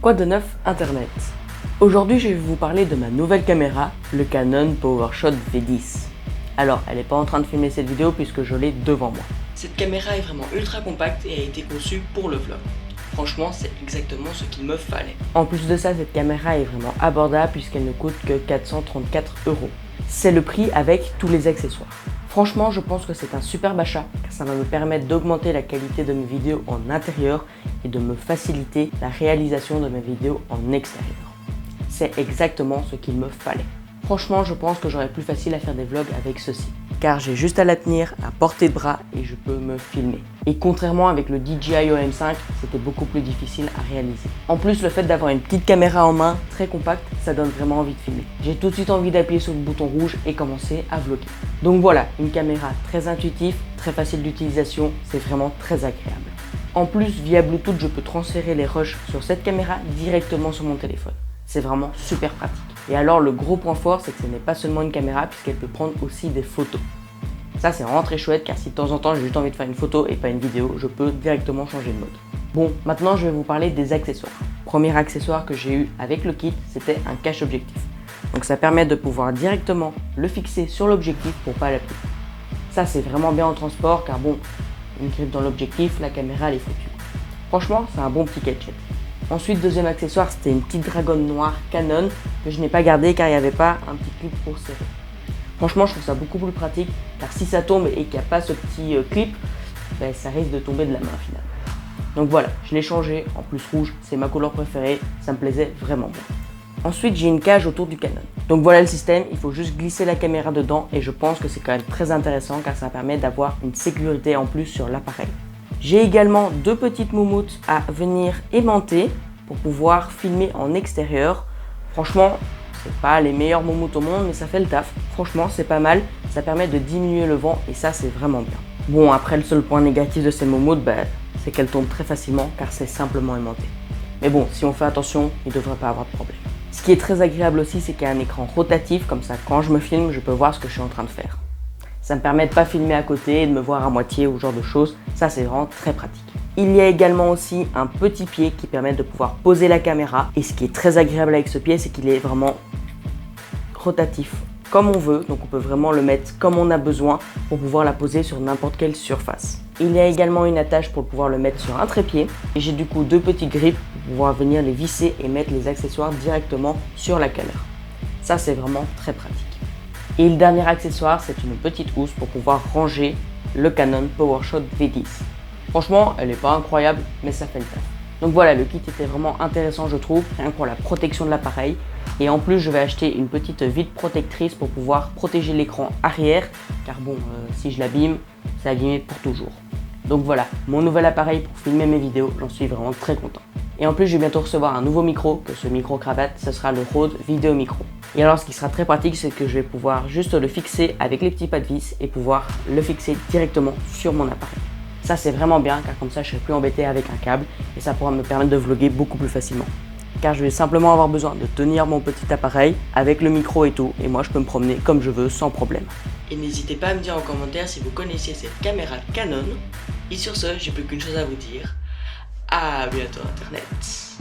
Quoi de neuf Internet? Aujourd'hui je vais vous parler de ma nouvelle caméra, le Canon PowerShot V10. Alors elle n'est pas en train de filmer cette vidéo puisque je l'ai devant moi. Cette caméra est vraiment ultra compacte et a été conçue pour le vlog. Franchement c'est exactement ce qu'il me fallait. En plus de ça, cette caméra est vraiment abordable puisqu'elle ne coûte que 434 €. C'est le prix avec tous les accessoires. Franchement, je pense que c'est un superbe achat car ça va me permettre d'augmenter la qualité de mes vidéos en intérieur et de me faciliter la réalisation de mes vidéos en extérieur. C'est exactement ce qu'il me fallait. Franchement, je pense que j'aurais plus facile à faire des vlogs avec ceci car j'ai juste à la tenir à portée de bras et je peux me filmer. Et contrairement avec le DJI OM5, c'était beaucoup plus difficile à réaliser. En plus, le fait d'avoir une petite caméra en main, très compacte, ça donne vraiment envie de filmer. J'ai tout de suite envie d'appuyer sur le bouton rouge et commencer à vlogger. Donc voilà, une caméra très intuitive, très facile d'utilisation, c'est vraiment très agréable. En plus, via Bluetooth, je peux transférer les rushs sur cette caméra directement sur mon téléphone. C'est vraiment super pratique. Et alors le gros point fort, c'est que ce n'est pas seulement une caméra puisqu'elle peut prendre aussi des photos. Ça c'est vraiment très chouette car si de temps en temps j'ai juste envie de faire une photo et pas une vidéo, je peux directement changer de mode. Bon, maintenant je vais vous parler des accessoires. Premier accessoire que j'ai eu avec le kit, c'était un cache objectif. Donc ça permet de pouvoir directement le fixer sur l'objectif pour pas l'appuyer. Ça c'est vraiment bien en transport car bon, une grippe dans l'objectif, la caméra elle est foutue. Franchement, c'est un bon petit gadget. Ensuite, deuxième accessoire, c'était une petite dragonne noire Canon que je n'ai pas gardée car il n'y avait pas un petit clip pour serrer. Franchement, je trouve ça beaucoup plus pratique car si ça tombe et qu'il n'y a pas ce petit clip, ben, ça risque de tomber de la main finalement. Donc voilà, je l'ai changé en plus rouge, c'est ma couleur préférée, ça me plaisait vraiment bien. Ensuite, j'ai une cage autour du Canon. Donc voilà le système, il faut juste glisser la caméra dedans et je pense que c'est quand même très intéressant car ça permet d'avoir une sécurité en plus sur l'appareil. J'ai également deux petites moumoutes à venir aimanter pour pouvoir filmer en extérieur. Franchement, c'est pas les meilleures moumoutes au monde, mais ça fait le taf. Franchement, c'est pas mal. Ça permet de diminuer le vent et ça, c'est vraiment bien. Bon, après, le seul point négatif de ces moumoutes, c'est qu'elles tombent très facilement car c'est simplement aimanté. Mais bon, si on fait attention, il ne devrait pas avoir de problème. Ce qui est très agréable aussi, c'est qu'il y a un écran rotatif. Comme ça, quand je me filme, je peux voir ce que je suis en train de faire. Ça me permet de ne pas filmer à côté et de me voir à moitié ou ce genre de choses. Ça, c'est vraiment très pratique. Il y a également aussi un petit pied qui permet de pouvoir poser la caméra. Et ce qui est très agréable avec ce pied, c'est qu'il est vraiment rotatif comme on veut. Donc on peut vraiment le mettre comme on a besoin pour pouvoir la poser sur n'importe quelle surface. Il y a également une attache pour pouvoir le mettre sur un trépied. Et j'ai du coup deux petites grippes pour pouvoir venir les visser et mettre les accessoires directement sur la caméra. Ça, c'est vraiment très pratique. Et le dernier accessoire, c'est une petite housse pour pouvoir ranger le Canon PowerShot V10. Franchement, elle n'est pas incroyable, mais ça fait le taf. Donc voilà, le kit était vraiment intéressant, je trouve, rien que pour la protection de l'appareil. Et en plus, je vais acheter une petite vitre protectrice pour pouvoir protéger l'écran arrière, car bon, si je l'abîme, c'est abîmé pour toujours. Donc voilà, mon nouvel appareil pour filmer mes vidéos, j'en suis vraiment très content. Et en plus, je vais bientôt recevoir un nouveau micro, que ce micro cravate, ce sera le Rode Video Micro. Et alors, ce qui sera très pratique, c'est que je vais pouvoir juste le fixer avec les petits pas de vis et pouvoir le fixer directement sur mon appareil. Ça, c'est vraiment bien, car comme ça, je ne serai plus embêté avec un câble et ça pourra me permettre de vlogger beaucoup plus facilement. Car je vais simplement avoir besoin de tenir mon petit appareil avec le micro et tout, et moi, je peux me promener comme je veux sans problème. Et n'hésitez pas à me dire en commentaire si vous connaissiez cette caméra Canon. Et sur ce, j'ai plus qu'une chose à vous dire. À bientôt Internet.